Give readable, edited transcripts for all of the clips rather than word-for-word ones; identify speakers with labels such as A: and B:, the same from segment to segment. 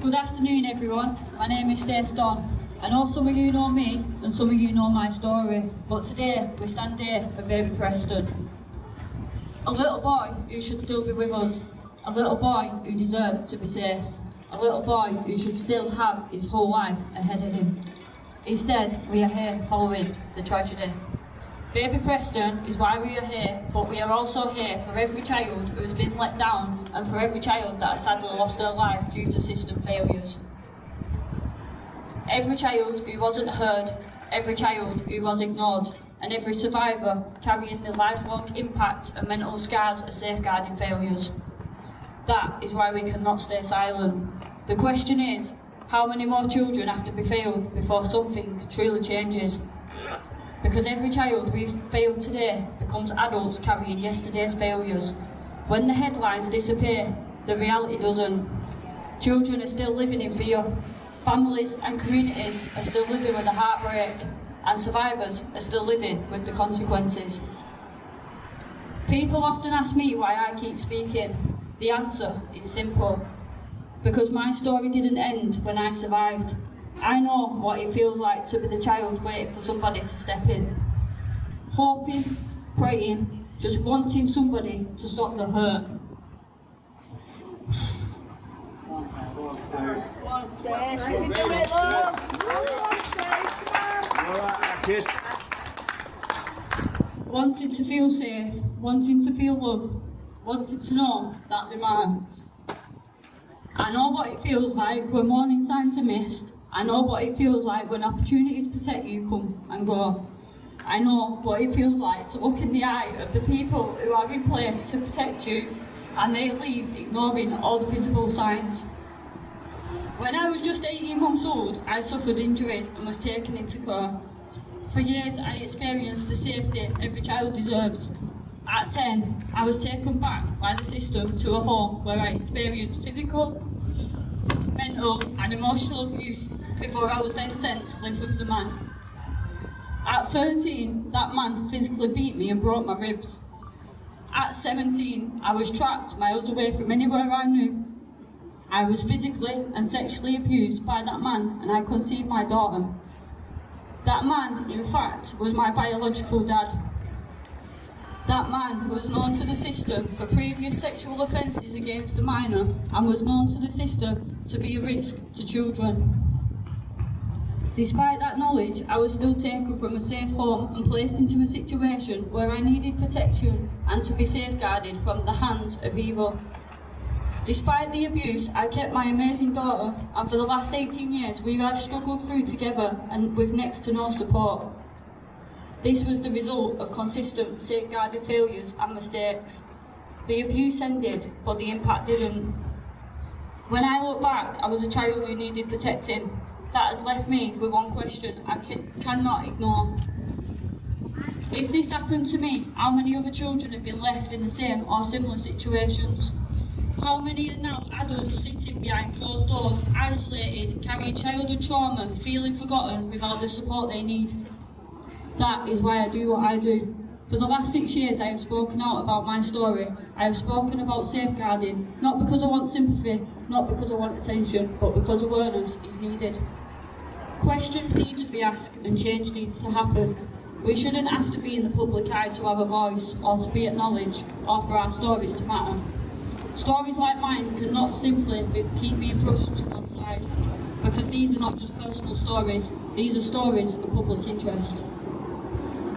A: Good afternoon everyone, my name is Stacey Don. I know some of you know me and some of you know my story, but today we stand here for baby Preston. A little boy who should still be with us, a little boy who deserved to be safe, a little boy who should still have his whole life ahead of him. Instead, we are here following the tragedy. Baby Preston is why we are here, but we are also here for every child who has been let down and for every child that has sadly lost their life due to system failures. Every child who wasn't heard, every child who was ignored, and every survivor carrying the lifelong impact and mental scars of safeguarding failures. That is why we cannot stay silent. The question is, how many more children have to be failed before something truly changes? Because every child we've failed today becomes adults carrying yesterday's failures. When the headlines disappear, the reality doesn't. Children are still living in fear. Families and communities are still living with a heartbreak, and survivors are still living with the consequences. People often ask me why I keep speaking. The answer is simple. Because my story didn't end when I survived. I know what it feels like to be the child waiting for somebody to step in. Hoping, praying, just wanting somebody to stop the hurt.
B: One stage. You can do it, love.
A: Wanting to feel safe, wanting to feel loved, wanting to know that they matter. I know what it feels like when warning signs are missed. I know what it feels like when opportunities to protect you come and go. I know what it feels like to look in the eye of the people who are in place to protect you and they leave ignoring all the visible signs. When I was just 18 months old, I suffered injuries and was taken into care. For years I experienced the safety every child deserves. At 10, I was taken back by the system to a home where I experienced physical, mental and emotional abuse before I was then sent to live with the man. At 13, that man physically beat me and broke my ribs. At 17, I was trapped miles away from anywhere I knew. I was physically and sexually abused by that man and I conceived my daughter. That man, in fact, was my biological dad. That man was known to the system for previous sexual offences against a minor and was known to the system to be a risk to children. Despite that knowledge, I was still taken from a safe home and placed into a situation where I needed protection and to be safeguarded from the hands of evil. Despite the abuse, I kept my amazing daughter, and for the last 18 years we have struggled through together and with next to no support. This was the result of consistent safeguarding failures and mistakes. The abuse ended, but the impact didn't. When I look back, I was a child who needed protecting. That has left me with one question I cannot ignore. If this happened to me, how many other children have been left in the same or similar situations? How many are now adults sitting behind closed doors, isolated, carrying childhood trauma, feeling forgotten without the support they need? That is why I do what I do. For the last 6 years I have spoken out about my story. I have spoken about safeguarding, not because I want sympathy, not because I want attention, but because awareness is needed. Questions need to be asked and change needs to happen. We shouldn't have to be in the public eye to have a voice, or to be acknowledged, or for our stories to matter. Stories like mine cannot simply keep being pushed to one side, because these are not just personal stories, these are stories of public interest.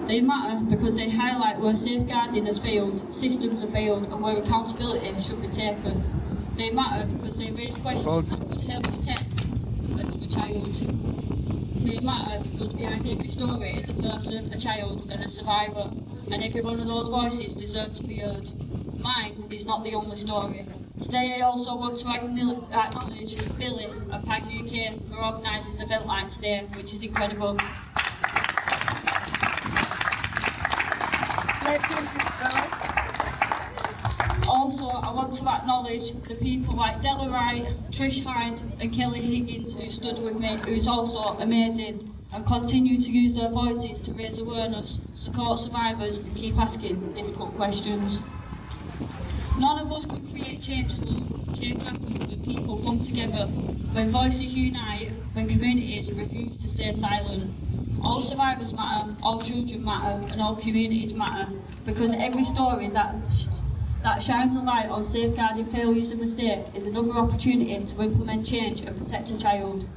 A: They matter because they highlight where safeguarding has failed, systems have failed, and where accountability should be taken. They matter because they raise questions that could help protect another child. They matter because behind every story is a person, a child, and a survivor, and every one of those voices deserve to be heard. Mine is not the only story. Today I also want to acknowledge Billy and Paguk UK for organising this event like today, which is incredible. Also, I want to acknowledge the people like Della Wright, Trish Hind and Kelly Higgins who stood with me, who is also amazing, and continue to use their voices to raise awareness, support survivors and keep asking difficult questions. None of us can create change alone. Change happens when people come together, when voices unite, when communities refuse to stay silent. All survivors matter, all children matter, and all communities matter, because every story that shines a light on safeguarding failures and mistakes is another opportunity to implement change and protect a child.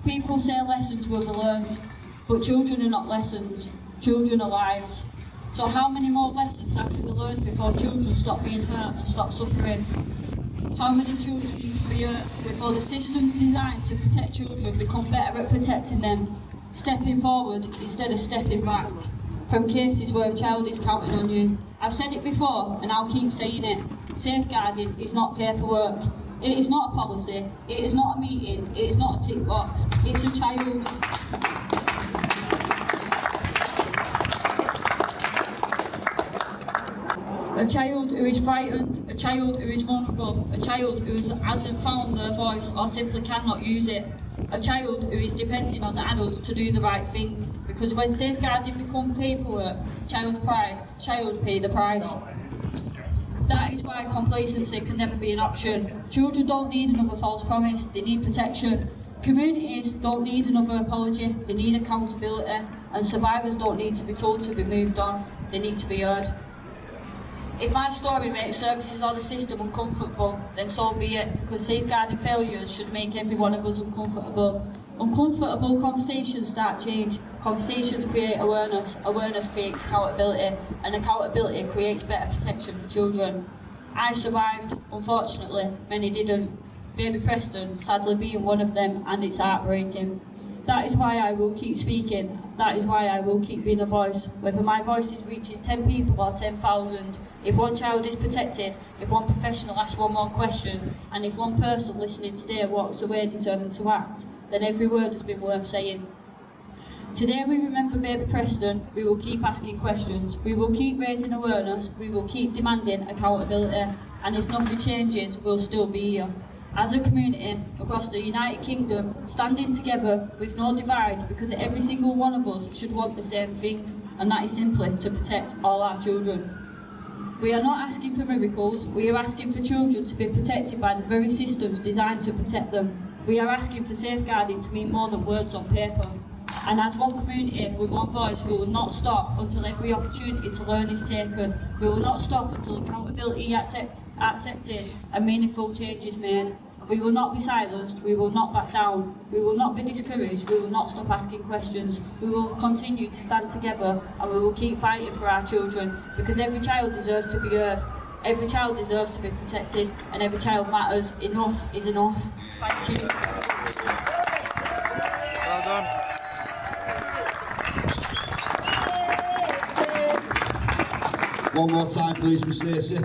A: People say lessons will be learned, but children are not lessons, children are lives. So how many more lessons have to be learned before children stop being hurt and stop suffering? How many children need to be hurt before the systems designed to protect children become better at protecting them, stepping forward instead of stepping back, from cases where a child is counting on you? I've said it before and I'll keep saying it. Safeguarding is not paperwork. It is not a policy. It is not a meeting. It is not a tick box. It's a child. A child who is frightened, a child who is vulnerable, a child who hasn't found their voice or simply cannot use it, a child who is depending on the adults to do the right thing. Because when safeguarding becomes paperwork, child pay the price. That is why complacency can never be an option. Children don't need another false promise, they need protection. Communities don't need another apology, they need accountability. And survivors don't need to be told to be moved on, they need to be heard. If my story makes services or the system uncomfortable, then so be it, because safeguarding failures should make every one of us uncomfortable. Uncomfortable conversations start change. Conversations create awareness. Awareness creates accountability, and accountability creates better protection for children. I survived, unfortunately, many didn't. Baby Preston sadly being one of them, and it's heartbreaking. That is why I will keep speaking. That is why I will keep being a voice. Whether my voice reaches 10 people or 10,000, if one child is protected, if one professional asks one more question, and if one person listening today walks away determined to act, then every word has been worth saying. Today we remember Baby Preston. We will keep asking questions. We will keep raising awareness. We will keep demanding accountability. And if nothing changes, we'll still be here. As a community across the United Kingdom, standing together with no divide, because every single one of us should want the same thing, and that is simply to protect all our children. We are not asking for miracles, we are asking for children to be protected by the very systems designed to protect them. We are asking for safeguarding to mean more than words on paper. And as one community with one voice, we will not stop until every opportunity to learn is taken. We will not stop until accountability is accepted and meaningful change is made. We will not be silenced, we will not back down, we will not be discouraged, we will not stop asking questions. We will continue to stand together and we will keep fighting for our children, because every child deserves to be heard, every child deserves to be protected, and every child matters. Enough is enough. Thank you.
C: Well done.
D: One more time, please, for Stacey.